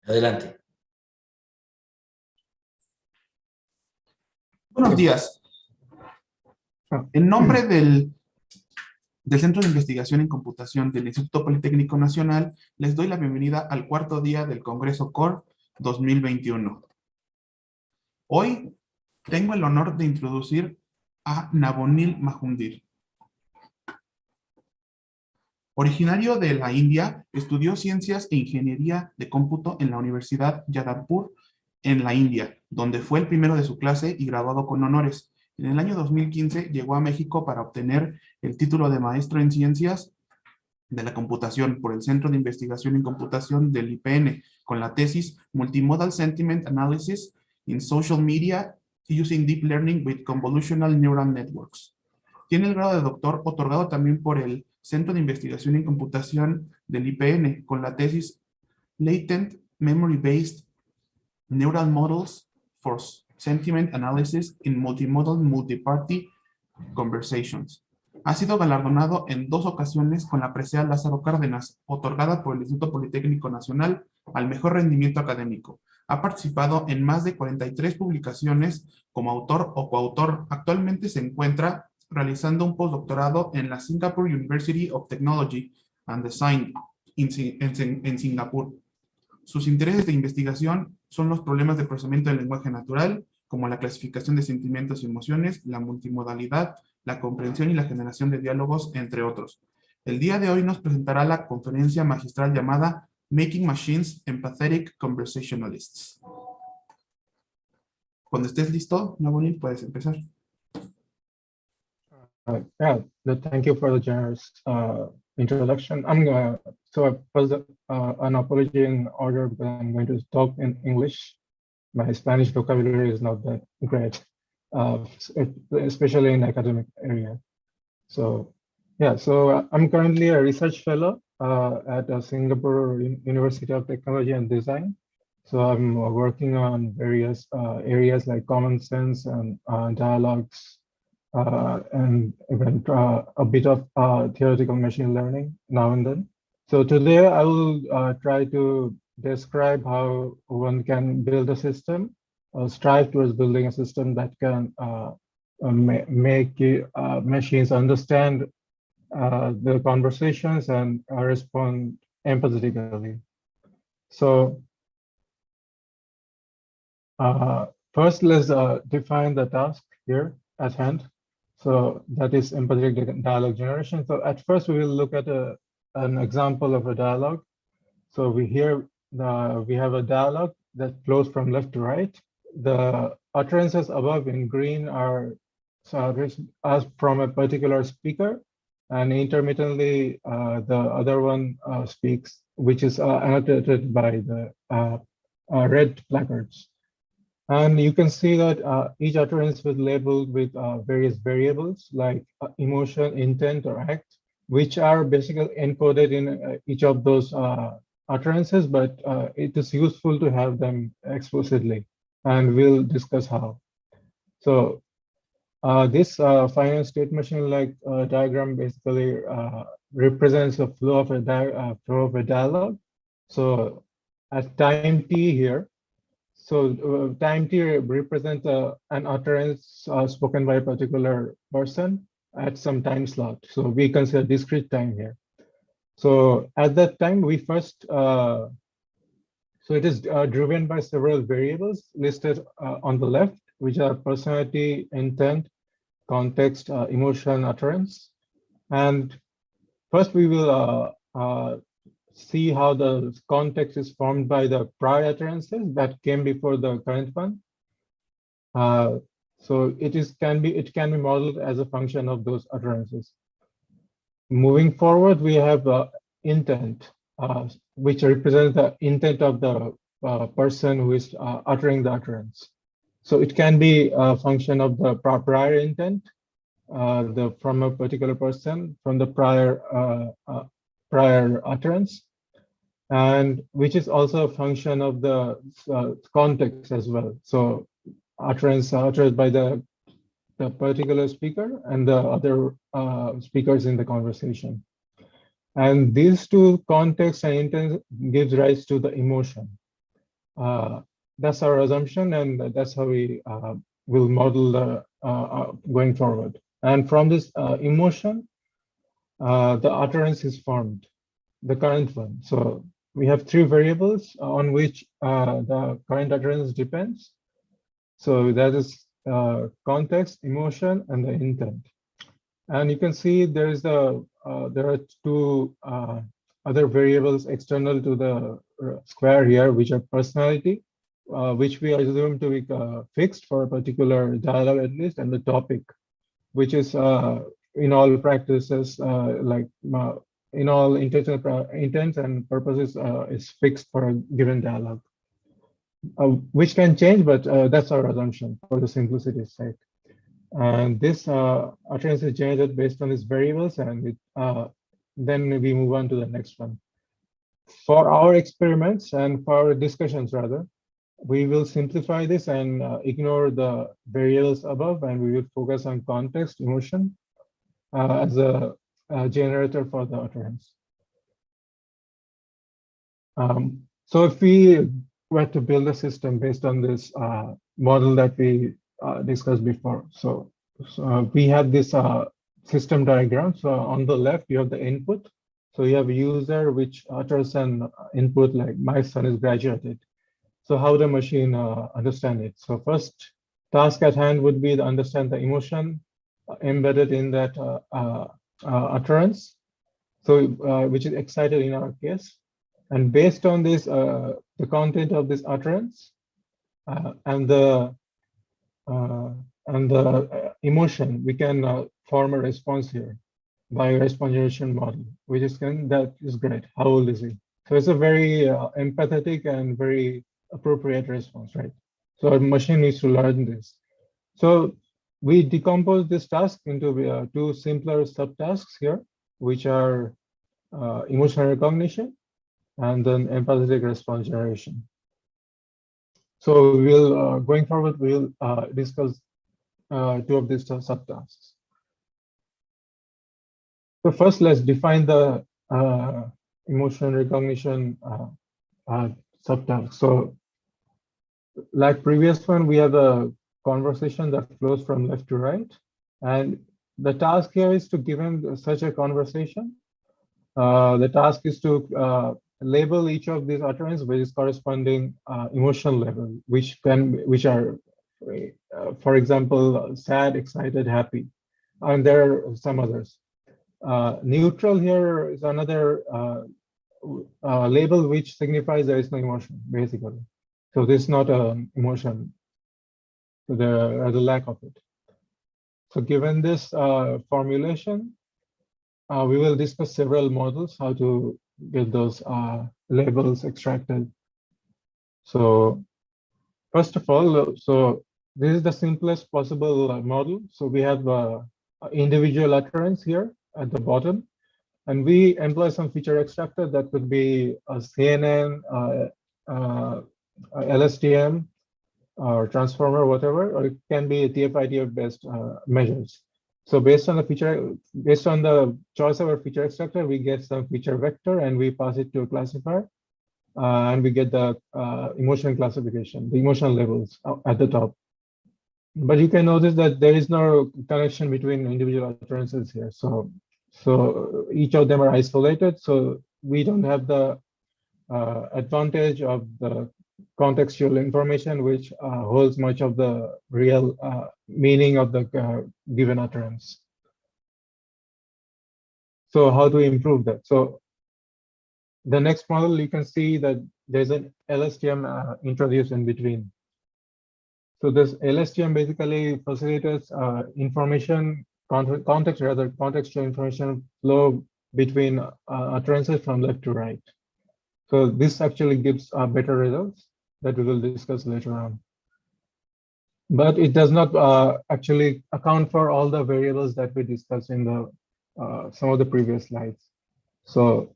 Adelante. Buenos días. En nombre del Centro de Investigación en Computación del Instituto Politécnico Nacional, les doy la bienvenida al cuarto día del Congreso CORE 2021. Hoy tengo el honor de introducir a Navonil Majumder. Originario de la India, estudió Ciencias e Ingeniería de Cómputo en la Universidad Jadavpur, en la India, donde fue el primero de su clase y graduado con honores. En el año 2015 llegó a México para obtener el título de maestro en Ciencias de la Computación por el Centro de Investigación en Computación del IPN, con la tesis Multimodal Sentiment Analysis in Social Media Using Deep Learning with Convolutional Neural Networks. Tiene el grado de doctor otorgado también por el Centro de Investigación en Computación del IPN, con la tesis Latent Memory Based Neural Models for Sentiment Analysis in Multimodal Multiparty Conversations. Ha sido galardonado en 2 ocasiones con la presea Lázaro Cárdenas, otorgada por el Instituto Politécnico Nacional al mejor rendimiento académico. Ha participado en más de 43 publicaciones como autor o coautor. Actualmente se encuentra realizando un postdoctorado en la Singapore University of Technology and Design en Singapur. Sus intereses de investigación son los problemas de procesamiento del lenguaje natural, como la clasificación de sentimientos y emociones, la multimodalidad, la comprensión y la generación de diálogos, entre otros. El día de hoy nos presentará la conferencia magistral llamada Making Machines Empathetic Conversationalists. Cuando estés listo, Navonil, puedes empezar. Thank you for the generous introduction. First, an apology in order, but I'm going to talk in English. My Spanish vocabulary is not that great, especially in academic area. So, I'm currently a research fellow at Singapore University of Technology and Design. So I'm working on various areas like common sense and dialogues, and even a bit of theoretical machine learning now and then. So today I will try to describe how one can build a system, strive towards building a system that can make machines understand the conversations and respond empathetically. So first, let's define the task here at hand. So that is empathetic dialogue generation. So at first, we will look at an example of a dialogue. So we have a dialogue that flows from left to right. The utterances above in green are asked from a particular speaker, and intermittently the other one speaks, which is annotated by the red placards. And you can see that each utterance was labeled with various variables like emotion, intent, or act, which are basically encoded in each of those utterances, but it is useful to have them explicitly, and we'll discuss how. So this finite state machine-like diagram basically represents the flow of a dialogue. So at time t here, so time t represents an utterance spoken by a particular person at some time slot. So we consider discrete time here. So at that time, we first, so it is driven by several variables listed on the left, which are personality, intent, context, emotion, utterance. And first we will see how the context is formed by the prior utterances that came before the current one. So it can be modeled as a function of those utterances. Moving forward, we have intent, which represents the intent of the person who is uttering the utterance. So it can be a function of the prior intent from a particular person from the prior utterance. and which is also a function of the context as well. So utterance uttered by the particular speaker and the other speakers in the conversation. And these two contexts and intent gives rise to the emotion. That's our assumption, and that's how we will model the going forward. And from this emotion, the utterance is formed, the current one. So we have three variables on which the current utterance depends. So that is context, emotion, and the intent. And you can see there is there are two other variables external to the square here, which are personality, which we assume to be fixed for a particular dialogue at least, and the topic, which is in all practices, like in all intents and purposes, is fixed for a given dialogue, which can change, but that's our assumption for the simplicity's sake. And this utterance is generated based on these variables, and then we move on to the next one. For our experiments and for our discussions, rather, we will simplify this and ignore the variables above, and we will focus on context, emotion as a generator for the utterance. So if we were to build a system based on this model that we discussed before, so we have this system diagram. So on the left, you have the input. So you have a user which utters an input like my son is graduated. So how the machine understand it? So first task at hand would be to understand the emotion embedded in that utterance. So which is excited in our case. And based on this, the content of this utterance and the emotion, we can form a response here by a response generation model, which is that is great. How old is he? So it's a very empathetic and very appropriate response, right? So our machine needs to learn this. So we decompose this task into two simpler subtasks here, which are emotional recognition and then empathetic response generation. So we'll going forward, we'll discuss two of these subtasks. So first, let's define the emotion recognition subtask. So like previous one, we have a conversation that flows from left to right. And the task here is to give him such a conversation. The task is to label each of these utterances with its corresponding emotional level, which are, for example, sad, excited, happy, and there are some others. Neutral here is another label which signifies there is no emotion, basically. So this is not an emotion, the lack of it. So given this formulation, we will discuss several models, how to get those labels extracted. So first of all, so this is the simplest possible model. So we have individual utterance here at the bottom, and we employ some feature extractor that could be a CNN, LSTM, or transformer, whatever, or it can be TF-IDF based measures. So based on the choice of our feature extractor, we get some feature vector and we pass it to a classifier, and we get the emotion classification, the emotional levels at the top. But you can notice that there is no connection between individual utterances here. So each of them are isolated. So we don't have the advantage of the contextual information, which holds much of the real meaning of the given utterance. So how do we improve that? So the next model, you can see that there's an LSTM introduced in between. So this LSTM basically facilitates contextual information flow between utterances from left to right. So this actually gives better results that we will discuss later on. But it does not actually account for all the variables that we discussed in the some of the previous slides. So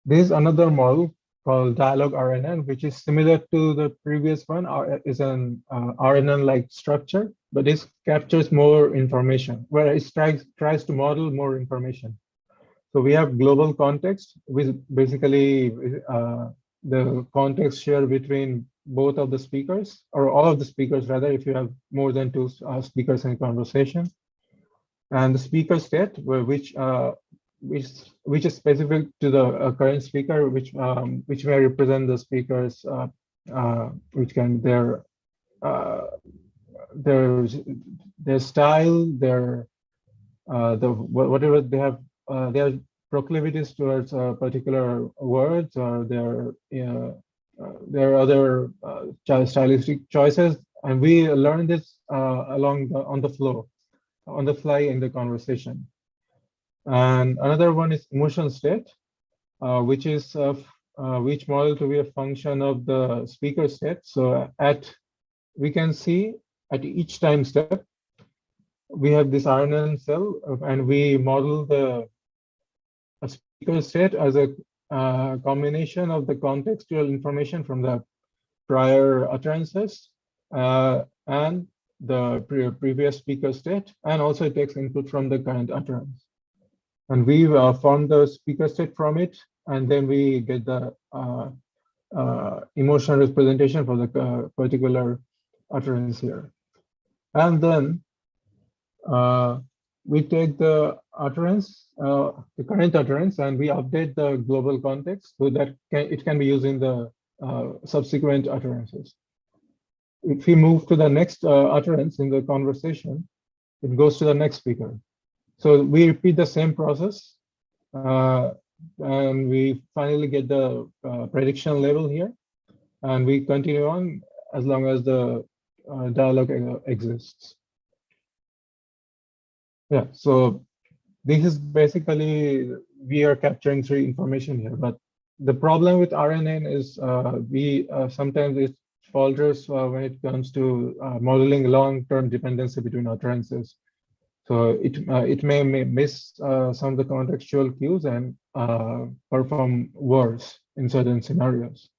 There's another model called dialogue RNN, which is similar to the previous one, is an RNN-like structure, but this captures more information, where it tries to model more information. So we have global context, which basically the context shared between both of the speakers, or all of the speakers rather, if you have more than two speakers in a conversation. And the speaker state, which is specific to the current speaker, which may represent the speakers, which can their style, their whatever they have, their proclivities towards particular words, or their other stylistic choices, and we learn this on the fly in the conversation. And another one is emotion state, which model to be a function of the speaker state. So we can see at each time step, we have this RNN cell, and we model the speaker state as a combination of the contextual information from the prior utterances and the previous speaker state, and also it takes input from the current utterance. And we form the speaker state from it, and then we get the emotional representation for the particular utterance here. And then we take the utterance, the current utterance, and we update the global context so that it can be used in the subsequent utterances. If we move to the next utterance in the conversation, it goes to the next speaker. So we repeat the same process, and we finally get the prediction level here, and we continue on as long as the dialogue exists. Yeah, so this is basically, we are capturing three information here, but the problem with RNN is sometimes it falters when it comes to modeling long-term dependency between utterances. So it may miss some of the contextual cues and perform worse in certain scenarios.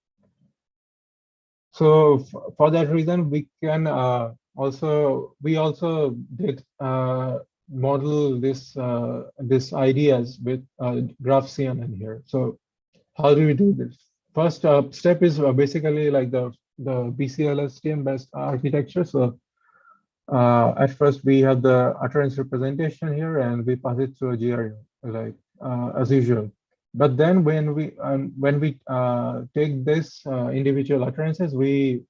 So for that reason, we can also did model this ideas with graph CNN here. So how do we do this? First step is basically like the BCLSTM based architecture. So at first we have the utterance representation here, and we pass it through a GRU, like as usual. But then when we take this individual utterances, we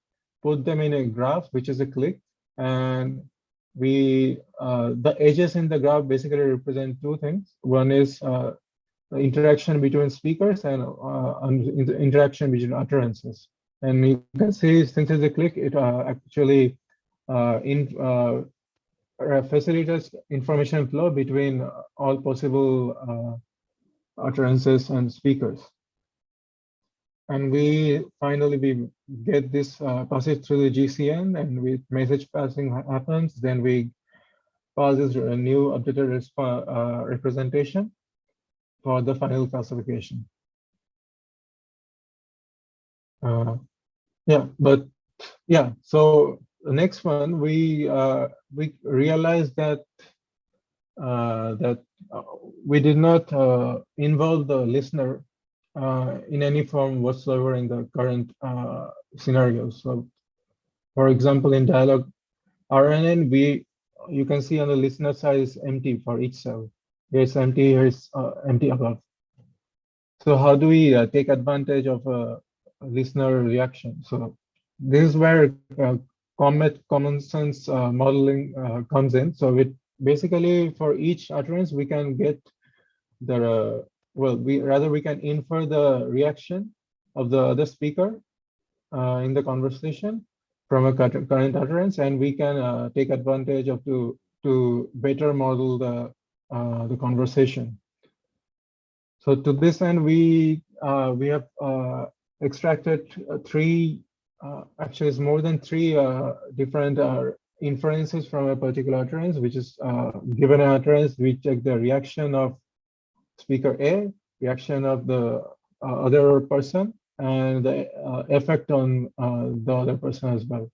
put them in a graph, which is a click, and the edges in the graph basically represent two things. One is the interaction between speakers and the interaction between utterances. And you can see, since it's a click, it actually facilitates information flow between all possible utterances and speakers. And we get this passage through the GCN, and with message passing happens, then we pass this a new updated representation for the final classification. So the next one, we realized that we did not involve the listener in any form whatsoever in the current scenario. So, for example, in dialogue RNN, you can see on the listener side is empty for each cell. Here it's empty, here it's empty above. So how do we take advantage of a listener reaction? So this is where common sense modeling comes in. So basically for each utterance, we can get the we can infer the reaction of the other speaker in the conversation from a current utterance, and we can take advantage of to better model the conversation. So to this end, we have extracted actually it's more than three different inferences from a particular utterance, which is given an utterance, we check the reaction of speaker A, reaction of the other person and the effect on the other person as well.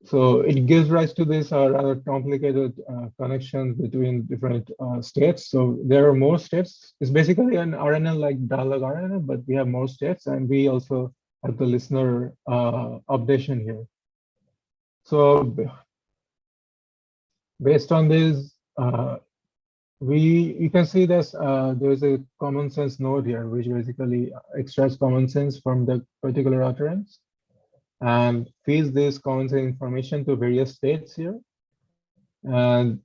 So it gives rise to this rather complicated connections between different states. So there are more states. It's basically an RNN like dialogue RNN, but we have more states, and we also have the listener updation here. So based on this, you can see this, there's a common sense node here, which basically extracts common sense from the particular utterance and feeds this common sense information to various states here. And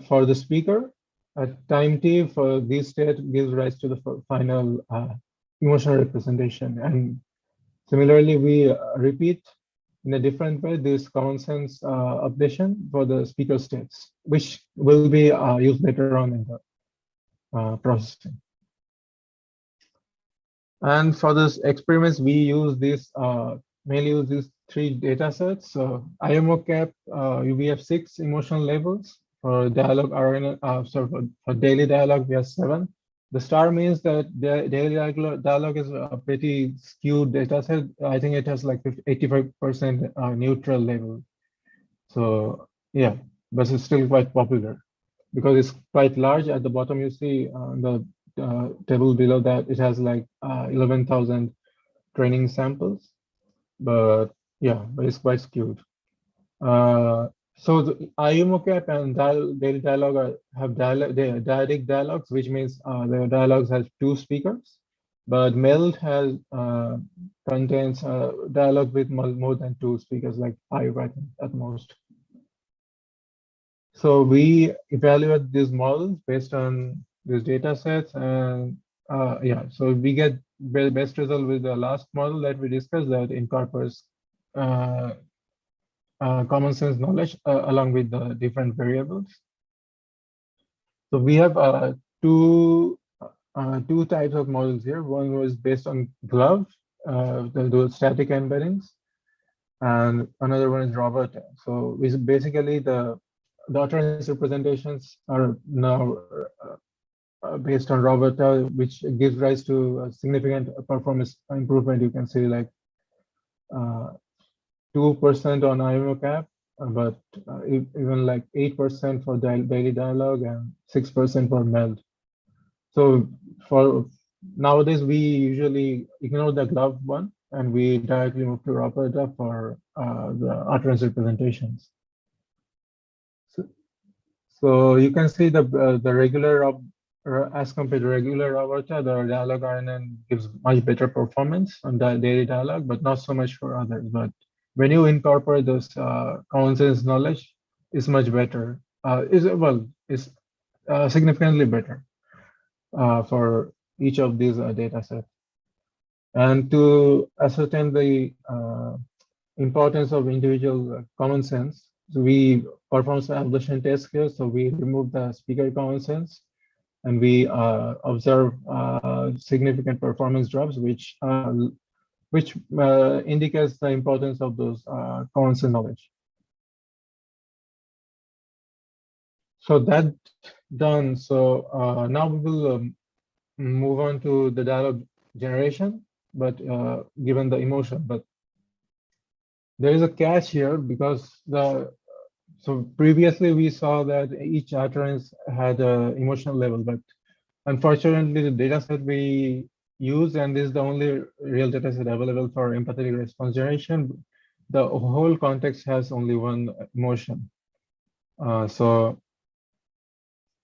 for the speaker, at time t, for this state gives rise to the final emotional representation. And similarly, we repeat in a different way this common sense updation for the speaker states, which will be used later on in the processing. And for this experiments, we use this mainly use these 3 data sets. So IMO-CAP, we have 6 emotional labels. For dialogue RNN, for daily dialogue, we have 7. The star means that the daily dialogue is a pretty skewed data set. I think it has like 85% neutral label. So yeah, but it's still quite popular because it's quite large. At the bottom, you see the table below that, it has like 11,000 training samples. But yeah, but it's quite skewed. So the IMO-CAP and daily dialogue have dyadic dialogues, which means the dialogues has 2 speakers. But MELD has contains dialogue with more than 2 speakers, like 5, I think, at most. So we evaluate these models based on these data sets, and yeah, so we get the best result with the last model that we discussed that incorporates common sense knowledge along with the different variables. So we have two types of models here. One was based on GLOVE, the static embeddings, and another one is Robert. So it's basically the utterance representations are now based on Roberta, which gives rise to a significant performance improvement. You can see like 2% on IMO-CAP, but even like 8% for daily dialogue and 6% for MELD. So for nowadays, we usually ignore the GLOVE one and we directly move to Roberta for the utterance representations. So you can see the regular as compared to regular Roberta, the dialogue RNN gives much better performance on the daily dialogue, but not so much for others. But when you incorporate those common sense knowledge, it's much better. Is significantly better for each of these data sets. And to ascertain the importance of individual common sense, so we perform some ablation tests here. So we remove the speaker common sense, and we observe significant performance drops, which indicates the importance of those common sense knowledge. So that done. So now we will move on to the dialogue generation, but given the emotion. But there is a catch here because so previously we saw that each utterance had an emotional level, but unfortunately the data set we use, and this is the only real data set available for empathetic response generation, the whole context has only one emotion. So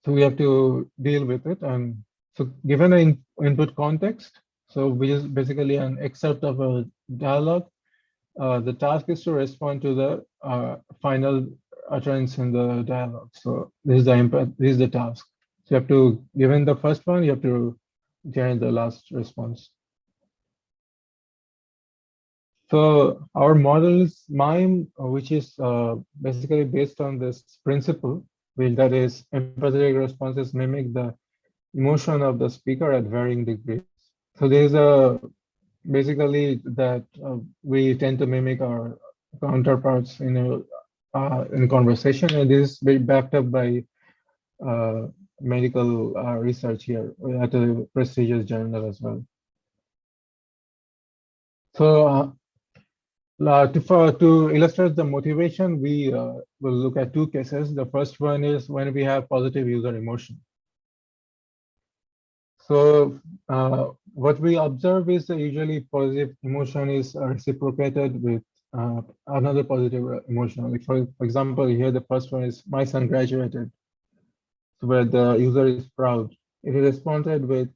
we have to deal with it. And so given an input context, so which is basically an excerpt of a dialogue, the task is to respond to the final utterance in the dialogue. So this is the task. So you have to, given the first one, you have to generate the last response. So our model is MIME, which is basically based on this principle, that is empathetic responses mimic the emotion of the speaker at varying degrees. So there's basically that we tend to mimic our counterparts in conversation, and this is very backed up by medical research here at a prestigious journal as well. So to illustrate the motivation, we will look at two cases. The first one is when we have positive user emotion. So what we observe is that usually positive emotion is reciprocated with another positive emotion. Like for example, here the first one is my son graduated, so where the user is proud. If he responded with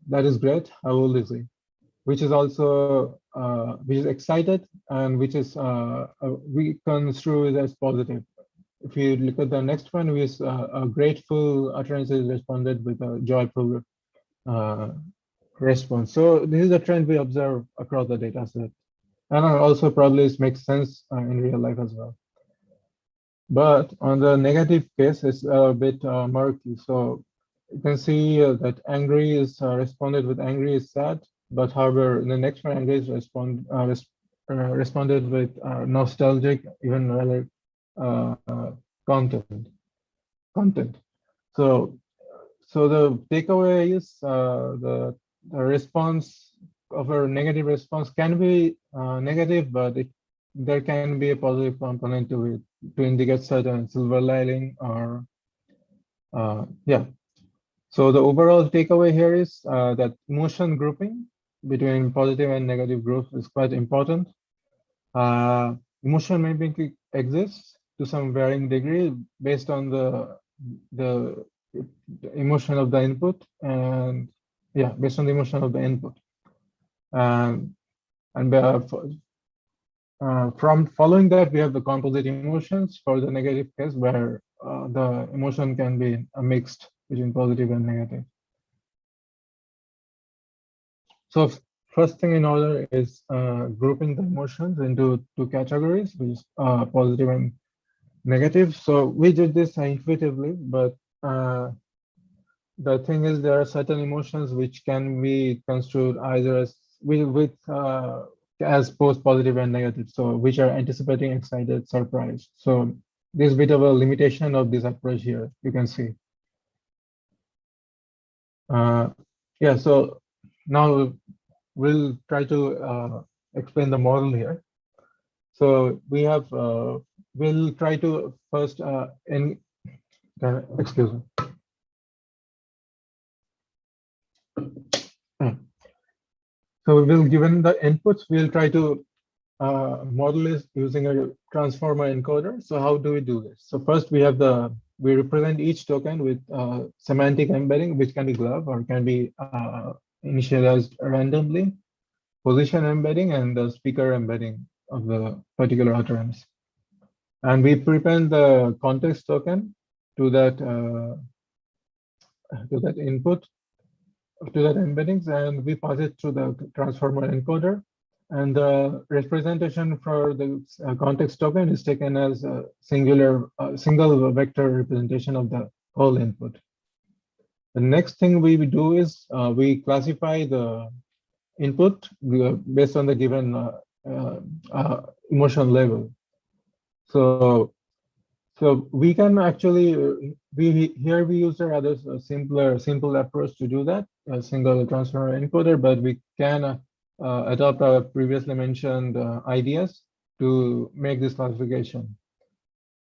that is great, how old is he? Which is also which is excited and which is we construe it as positive. If you look at the next one, which is a grateful utterance is responded with a joyful response. So this is a trend we observe across the data set. And also probably it makes sense in real life as well. But on the negative case, it's a bit murky. So you can see that angry is responded with angry is sad. But however, in the next one, angry is responded with nostalgic, even rather content. So the takeaway is the response of a negative response can be negative, but there can be a positive component to it to indicate certain silver lining or yeah. So the overall takeaway here is that emotion grouping between positive and negative groups is quite important. Emotion mapping exists to some varying degree based on the emotion of the input and yeah, based on the emotion of the input. And from following that, we have the composite emotions for the negative case where the emotion can be mixed between positive and negative. So first thing in order is grouping the emotions into two categories, which is positive and negative. So we did this intuitively, but the thing is there are certain emotions which can be construed either as as both positive and negative, so which are anticipating, excited, surprised. So there's a bit of a limitation of this approach here, you can see. Yeah, so now we'll try to explain the model here. So we have, we'll try to first, excuse me. So we will, given the inputs, we'll try to model is using a transformer encoder. So how do we do this? So first we have we represent each token with semantic embedding, which can be glove or can be initialized randomly, position embedding, and the speaker embedding of the particular utterance. And we prepend the context token to that input, to that embeddings, and we pass it through the transformer encoder. And the representation for the context token is taken as a single vector representation of the whole input. The next thing we do is we classify the input based on the given emotion level. So we can actually here we use a rather simple approach to do that, a single transformer encoder, but we can adopt our previously mentioned ideas to make this classification.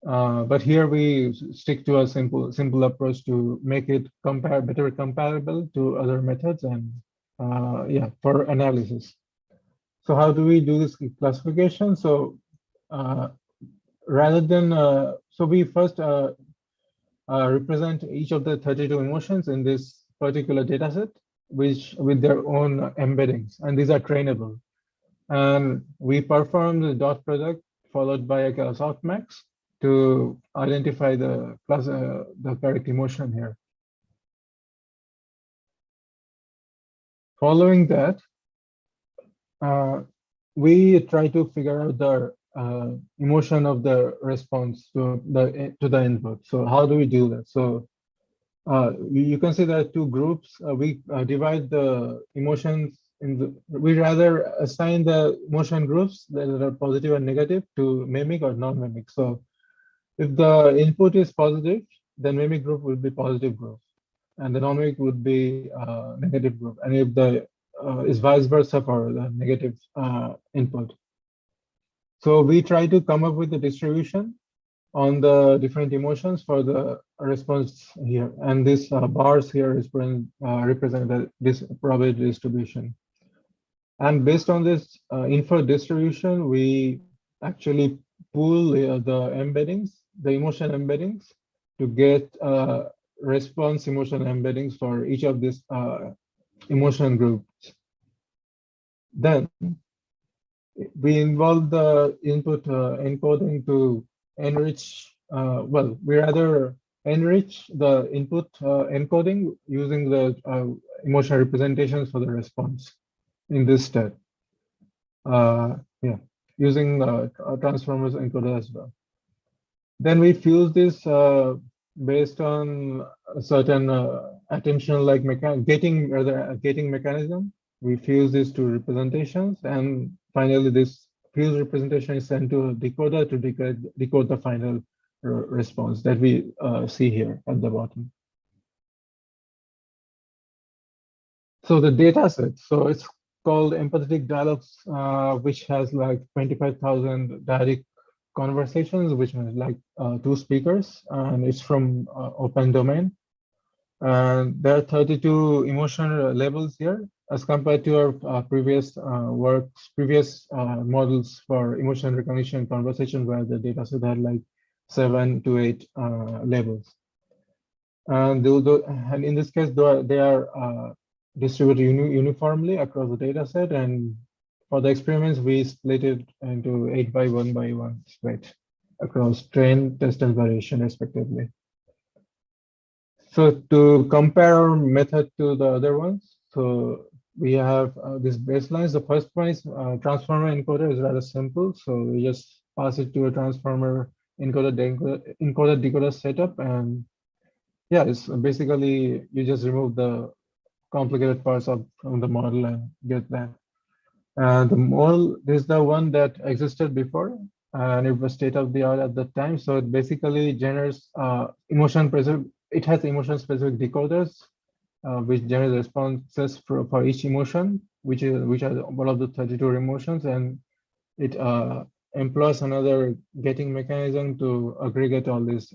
But here we stick to a simple approach to make it better comparable to other methods and yeah, for analysis. So how do we do this classification? So rather than so we first represent each of the 32 emotions in this particular data set, which with their own embeddings, and these are trainable. And we perform the dot product followed by a softmax to identify the correct emotion here. Following that, we try to figure out the emotion of the response to the input. So how do we do that? So you can see there are two groups. We divide the emotions we rather assign the emotion groups that are positive and negative to mimic or non-mimic. So if the input is positive, then mimic group will be positive group. and the non-weak would be negative group, and if the is vice versa for the negative input. So we try to come up with the distribution on the different emotions for the response here, and this bars here is represent this probability distribution. And based on this info distribution, we actually pool the embeddings, the emotion embeddings, to get response emotion embeddings for each of these emotion groups. Then we involve the input encoding to enrich, well, we rather enrich the input encoding using the emotion representations for the response in this step. Yeah, using transformers encoder as well. Then we fuse this based on a certain attention-like gating mechanism. We fuse this to representations, and finally this fused representation is sent to a decoder to decode the final response that we see here at the bottom. So the data set, so it's called Empathetic Dialogues, which has like 25,000 direct conversations, which means like 2 speakers, and it's from open domain. And there are 32 emotion levels here, as compared to our previous models for emotion recognition and conversation, where the data set had like 7 to 8 levels. And in this case, they are distributed uniformly across the data set, and for the experiments, we split it into 8 by 1 by 1 split across train, test, and variation, respectively. So to compare our method to the other ones, so we have these baselines. The first one is transformer encoder is rather simple. So we just pass it to a transformer encoder decoder setup, and yeah, it's basically you just remove the complicated parts from the model and get that. The model is the one that existed before, and it was state of the art at the time. So it basically generates it has emotion specific decoders, which generate responses for each emotion, which are one of the 32 emotions, and it employs another gating mechanism to aggregate all this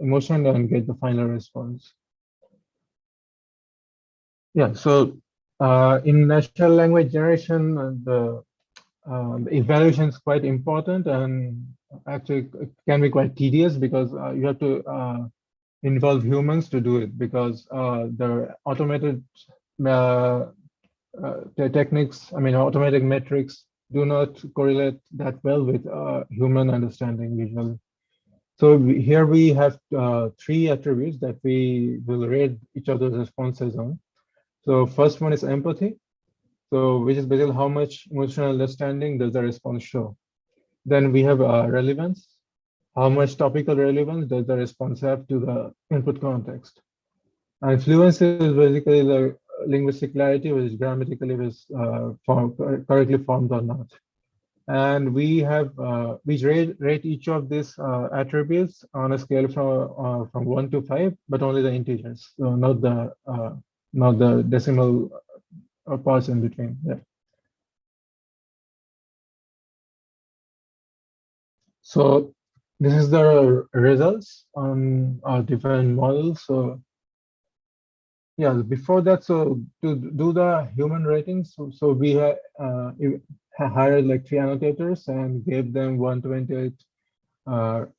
emotion and get the final response. Yeah, so in natural language generation, the evaluation is quite important, and actually it can be quite tedious because you have to involve humans to do it, because the automated techniques, I mean, automatic metrics do not correlate that well with human understanding usually. So here we have 3 attributes that we will rate each of those responses on. So first one is empathy. So which is basically how much emotional understanding does the response show. Then we have relevance. How much topical relevance does the response have to the input context? And fluency is basically the linguistic clarity, which grammatically is correctly formed or not. And we have we rate each of these attributes on a scale from 1 to 5, but only the integers, so not the decimal parts in between. Yeah. So this is the results on our different models. So yeah, before that, so to do the human ratings, so we hired like 3 annotators and gave them 128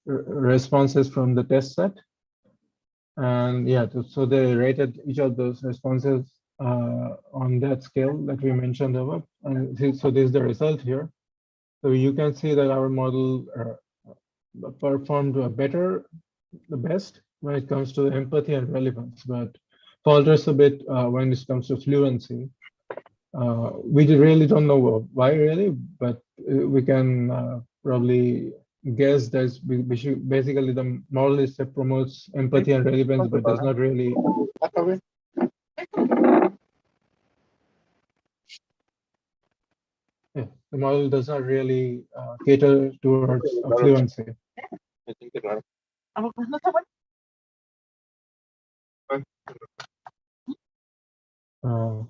responses from the test set. And yeah, so they rated each of those responses on that scale that we mentioned above. And so this is the result here. So you can see that our model performed the best when it comes to empathy and relevance, but falters a bit when it comes to fluency. We really don't know why really, but we can probably guess that basically the model is that promotes empathy and relevance, but does not really. Yeah, the model does not really cater towards fluency. So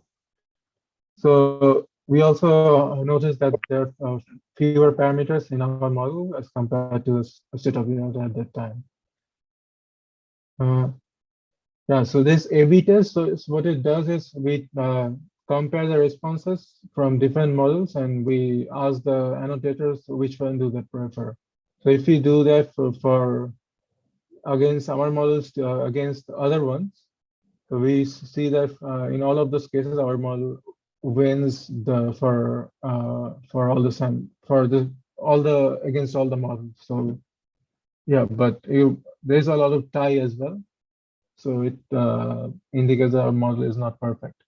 we also noticed that there are fewer parameters in our model as compared to the state of the art at that time. Yeah, so this A/B test, so what it does is we compare the responses from different models and we ask the annotators which one do they prefer. So if we do that for against our models against other ones, so we see that in all of those cases our model wins for all the sum for the all the against all the models. So yeah, but there's a lot of tie as well. So it indicates that our model is not perfect.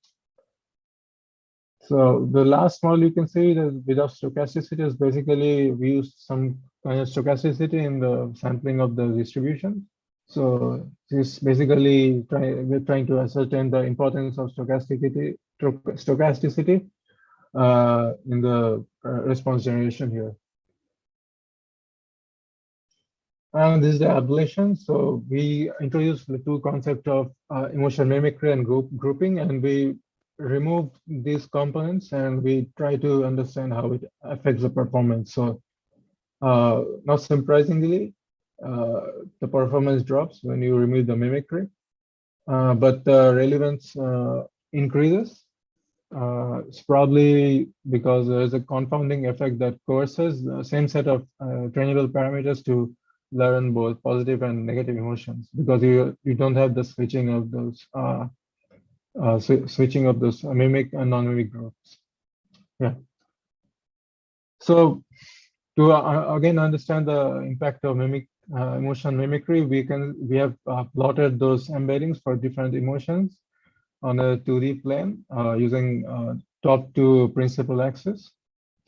So the last model you can see that without stochasticity is basically we use some kind of stochasticity in the sampling of the distribution. So this basically we're trying to ascertain the importance of stochasticity in the response generation here. And this is the ablation. So we introduced the two concepts of emotion mimicry and grouping, and we remove these components and we try to understand how it affects the performance. So not surprisingly, the performance drops when you remove the mimicry, but the relevance increases. It's probably because there's a confounding effect that coerces the same set of trainable parameters to learn both positive and negative emotions, because you don't have the switching of those mimic and non-mimic groups. Yeah. So to again understand the impact of emotion mimicry, we have plotted those embeddings for different emotions on a 2D plane using top to principal axis.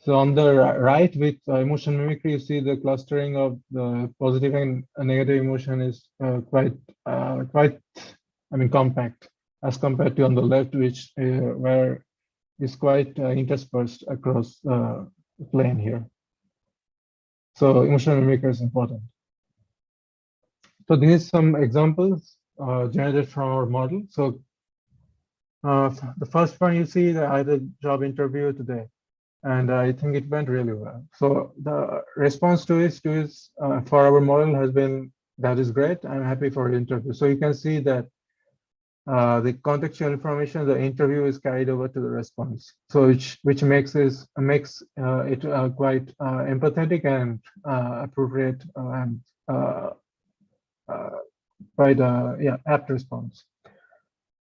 So on the right with emotion mimicry, you see the clustering of the positive and negative emotion is quite, compact as compared to on the left, which where is quite interspersed across the plane here. So emotion mimicry is important. So these are some examples generated from our model. So the first one you see, I had a job interview today, and I think it went really well. So the response to it is for our model has been, that is great, I'm happy for the interview. So you can see that the contextual information, the interview is carried over to the response. So which makes it quite empathetic and appropriate and quite apt response.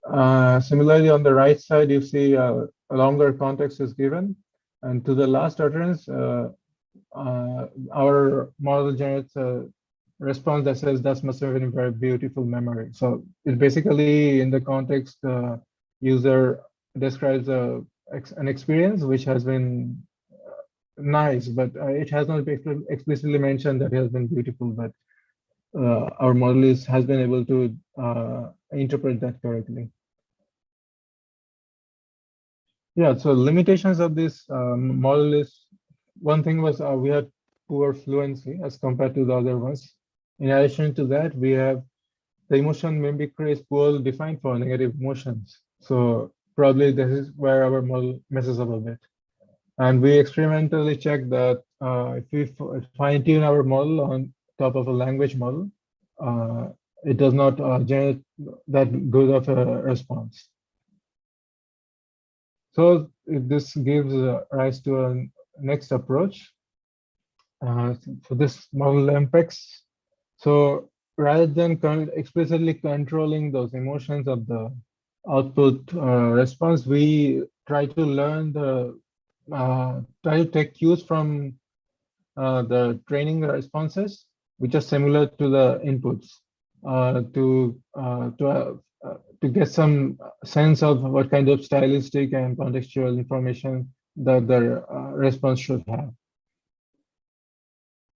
Similarly, on the right side, you see a longer context is given, and to the last utterance, our model generates a response that says that must have been a very beautiful memory. So it basically, in the context, the user describes an experience which has been nice, but it has not explicitly mentioned that it has been beautiful. But our model has been able to interpret that correctly. Yeah, so limitations of this model is, one thing was we had poor fluency as compared to the other ones. In addition to that, we have the emotion mimicry is poorly defined for negative emotions. So probably this is where our model messes up a bit. And we experimentally checked that if we fine tune our model on top of a language model, it does not generate that good of a response. So this gives rise to a next approach for this model LEMPEX. So rather than explicitly controlling those emotions of the output response, we try to learn try to take cues from the training responses, which are similar to the inputs, to get some sense of what kind of stylistic and contextual information that the response should have.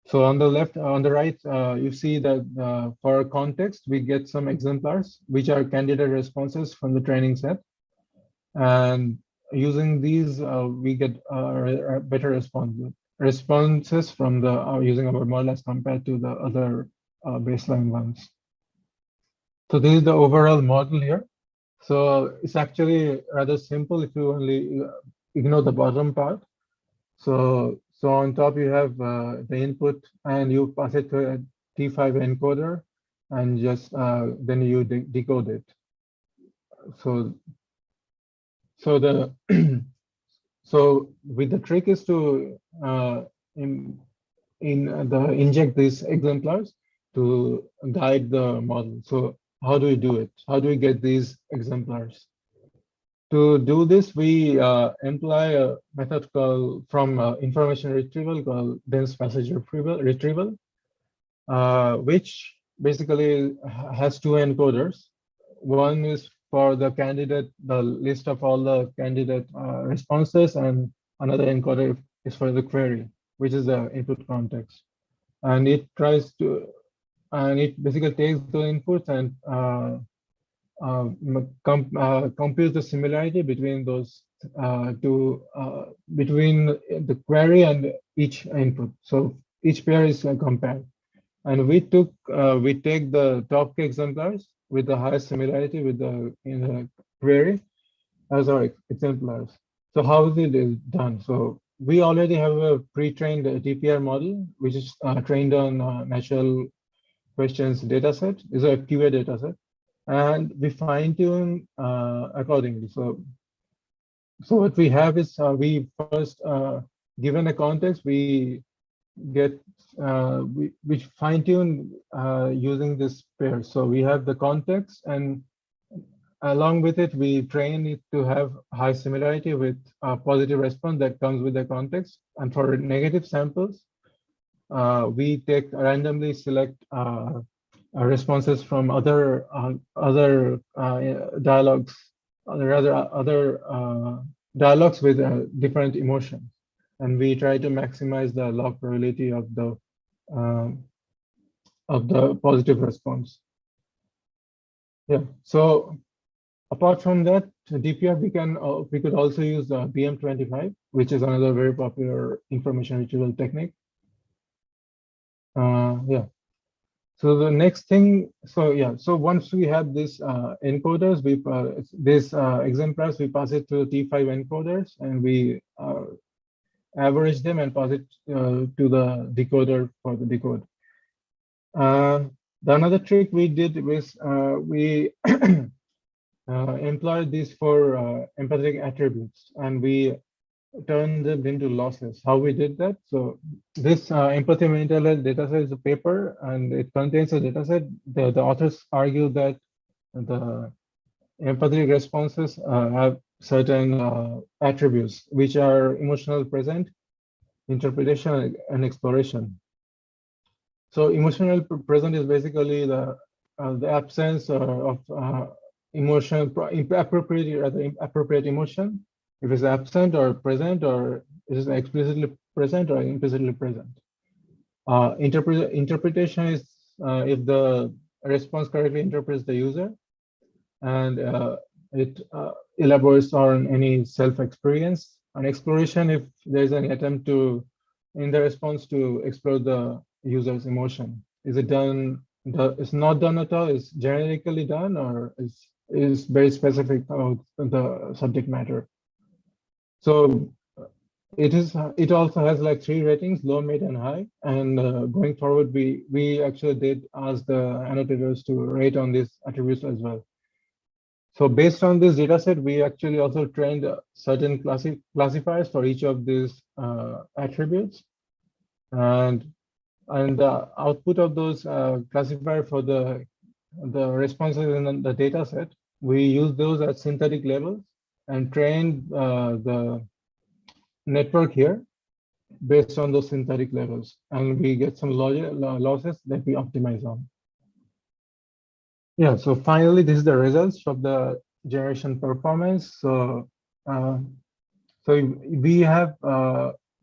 So on the left, on the right, you see that for context, we get some exemplars, which are candidate responses from the training set. And using these, we get better responses from the using our model as compared to the other baseline ones. So this is the overall model here. So it's actually rather simple if you only ignore the bottom part. So on top you have the input, and you pass it to a T5 encoder, and just then you decode it. So the so with the trick is to inject these exemplars to guide the model. So how do we do it? How do we get these exemplars? To do this, we employ a method called from information retrieval called dense passage retrieval, which basically has two encoders. One is for the candidate, the list of all the candidate responses, and another encoder is for the query, which is the input context. And it tries to, and it basically takes the inputs and computes the similarity between those between the query and each input. So each pair is compared, and we take the top exemplars with the highest similarity with the in the query as our exemplars. So how is it done? So we already have a pre-trained DPR model, which is trained on natural questions dataset. Is a QA dataset, and we fine-tune accordingly. So what we have is we first, given a context, we get we fine-tune using this pair. So we have the context, and along with it, we train it to have high similarity with a positive response that comes with the context. And for negative samples, we randomly select responses from other dialogues, other dialogues with different emotions, and we try to maximize the log probability of the positive response. Yeah. So apart from that, DPR we could also use BM25, which is another very popular information retrieval technique. Yeah. So the next thing, so once we have these encoders, these exemplars, we pass it to T5 encoders, and we average them and pass it to the decoder for the decode. The another trick we did was we employed these for empathetic attributes, and we turn them into losses. How we did that? So this empathy mental health dataset is a paper, and it contains a dataset. The authors argue that the empathetic responses have certain attributes, which are emotional present, interpretation, and exploration. So emotional present is basically the absence of emotion, appropriate emotion. If it's absent or present, or it is explicitly present or implicitly present. Interpretation is if the response correctly interprets the user, and it elaborates on any self-experience. And exploration, if there's any attempt to, in the response, to explore the user's emotion. Is it done? It's not done at all. Is generically done, or is very specific about the subject matter. So it also has like 3 ratings: low, mid, and high. And going forward, we actually did ask the annotators to rate on these attributes as well. So based on this data set, we actually also trained certain classifiers for each of these attributes. And the output of those classifier for the responses in the data set, we use those at synthetic levels and train the network here based on those synthetic levels, and we get some losses that we optimize on. Yeah, so finally, this is the results of the generation performance. So we have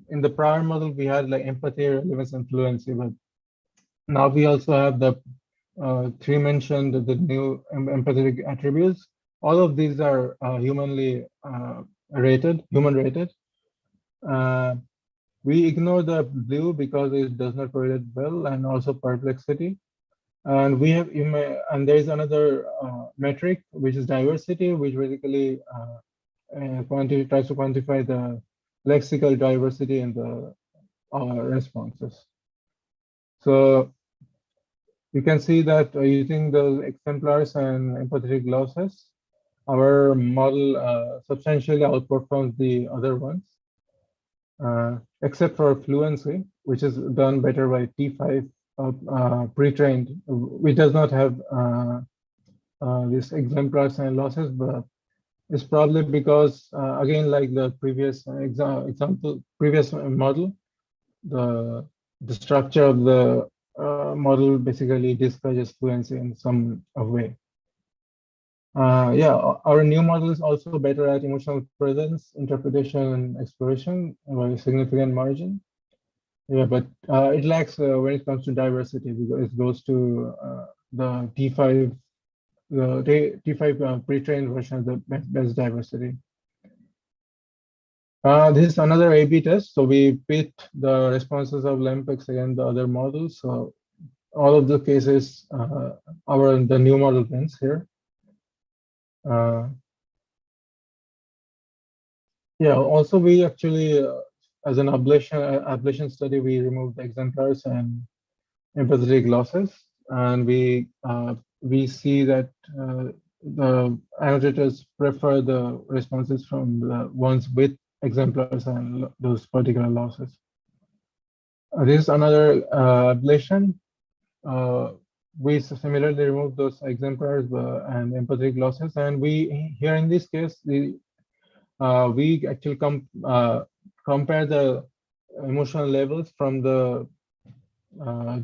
in the prior model, we had like empathy, relevance, and fluency, but now we also have the 3 mentioned, the new empathetic attributes. All of these are human rated. We ignore the blue because it does not correlate well, and also perplexity. And we have, and there is another metric, which is diversity, which basically tries to quantify the lexical diversity in the responses. So you can see that using the exemplars and empathetic glosses, our model substantially outperforms the other ones, except for fluency, which is done better by T5 pre-trained, which does not have these exemplars and losses, but it's probably because, again, like the previous previous model, the structure of the model basically discourages fluency in some way. Yeah, our new model is also better at emotional presence, interpretation, and exploration by a significant margin. Yeah, but it lacks when it comes to diversity, because it goes to the T5, the T5 pre-trained version of the best diversity. This is another A/B test. So we pit the responses of LEMPEX against the other models. So all of the cases, the new model wins here. Yeah, also we actually, as an ablation study, we removed exemplars and empathetic losses, and we see that the annotators prefer the responses from the ones with exemplars and those particular losses. This is another ablation. We similarly remove those exemplars and empathetic losses, and we here in this case we actually compare the emotional levels from the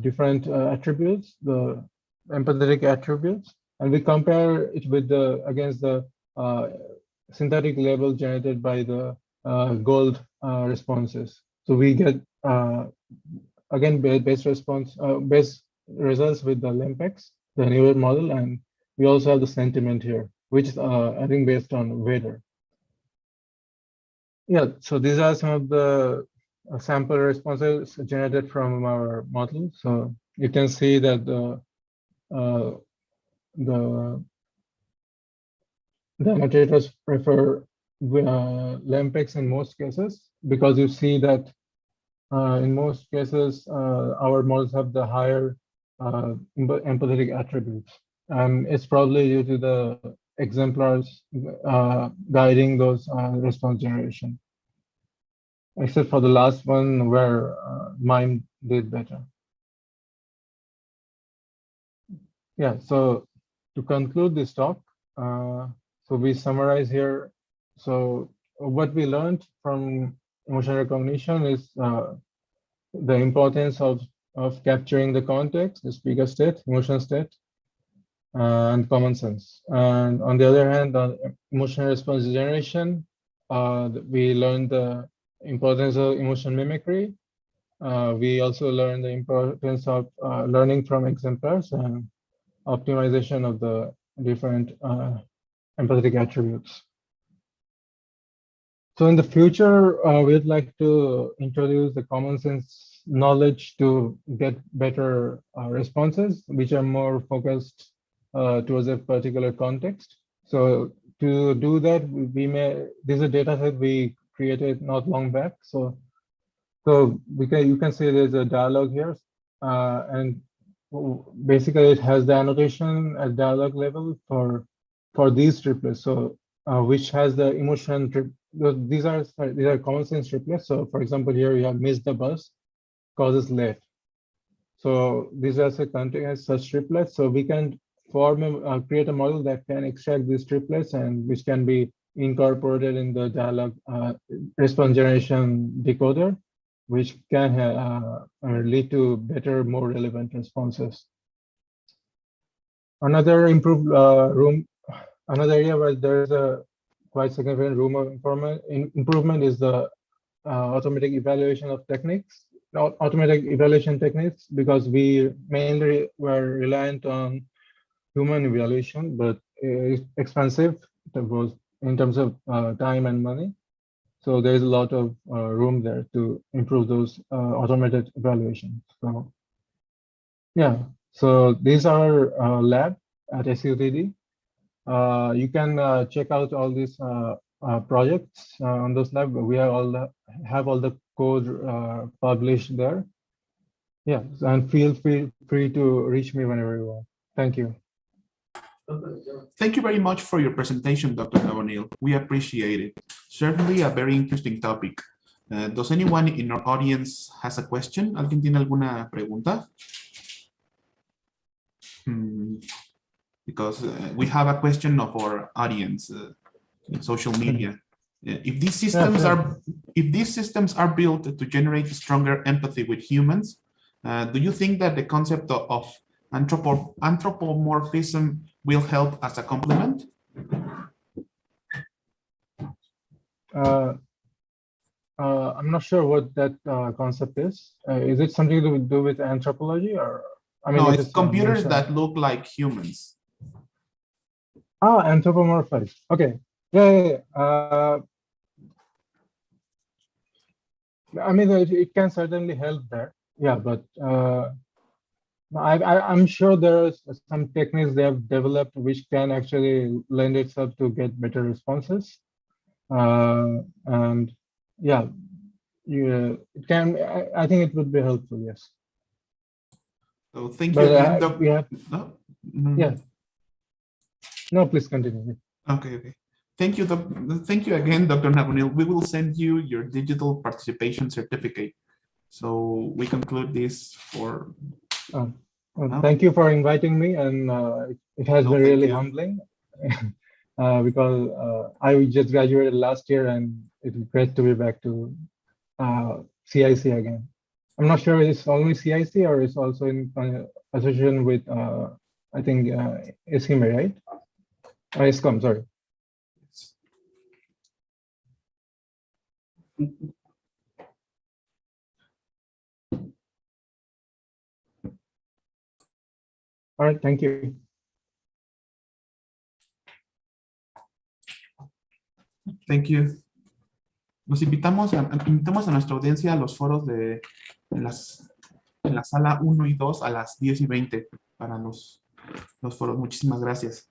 different attributes, the empathetic attributes, and we compare it with against the synthetic level generated by the gold responses. So we get again base results with the LEMPEX, the newer model, and we also have the sentiment here, which is I think based on Vader. Yeah, so these are some of the sample responses generated from our model. So you can see that the annotators prefer LEMPEX in most cases, because you see that in most cases our models have the higher empathetic attributes, and it's probably due to the exemplars guiding those response generation, except for the last one where MIME did better. Yeah, so to conclude this talk, so we summarize here. So what we learned from emotion recognition is the importance of capturing the context, the speaker state, emotional state, and common sense. And on the other hand, on emotional response generation, we learned the importance of emotion mimicry. We also learned the importance of learning from exemplars and optimization of the different empathetic attributes. So in the future, we'd like to introduce the common sense knowledge to get better responses, which are more focused towards a particular context. So to do that, there's a data set we created not long back. So you can see there's a dialogue here, and basically it has the annotation at dialogue level for these triplets. So which has the emotion these are common sense triplets. So for example, here you have missed the bus, causes late. So these are contains such triplets. So we can create a model that can extract these triplets and which can be incorporated in the dialogue response generation decoder, which can lead to better, more relevant responses. Another another area where there is a quite significant room of improvement is the automatic evaluation of techniques, automatic evaluation techniques, because we mainly were reliant on human evaluation, but it's expensive in terms of time and money. So there's a lot of room there to improve those automated evaluations. So yeah, So these are lab at SUTD. You can check out all these projects on those lab. We have all the code published there. Yeah, and feel free to reach me whenever you want. Thank you. Thank you very much for your presentation, Dr. Navonil. We appreciate it. Certainly a very interesting topic. Does anyone in our audience has a question? ¿Alguien tiene alguna pregunta? Because we have a question of our audience in social media. If these systems are built to generate stronger empathy with humans, do you think that the concept of anthropomorphism will help as a complement? I'm not sure what that concept is. Is it something to do with anthropology, or I mean, no, it's computers that look like humans. Ah, anthropomorphized. Okay. Yeah. I mean, it can certainly help there. Yeah, but I'm sure there are some techniques they have developed which can actually lend itself to get better responses. And yeah, it can. I think it would be helpful. Yes. So thank you again, Dr. Yeah. No, please continue. Okay. Thank you again, Dr. Navonil. We will send you your digital participation certificate. So we conclude this for. Thank you for inviting me, and it has been really humbling because I just graduated last year, and it's great to be back to CIC again. I'm not sure it's only CIC or it's also in association with I think SIME, right? ISCOM, sorry. All right, thank you. Thank you. Nos invitamos a nuestra audiencia a los foros en la sala 1 y 2 a las 10:20 para los foros. Muchísimas gracias.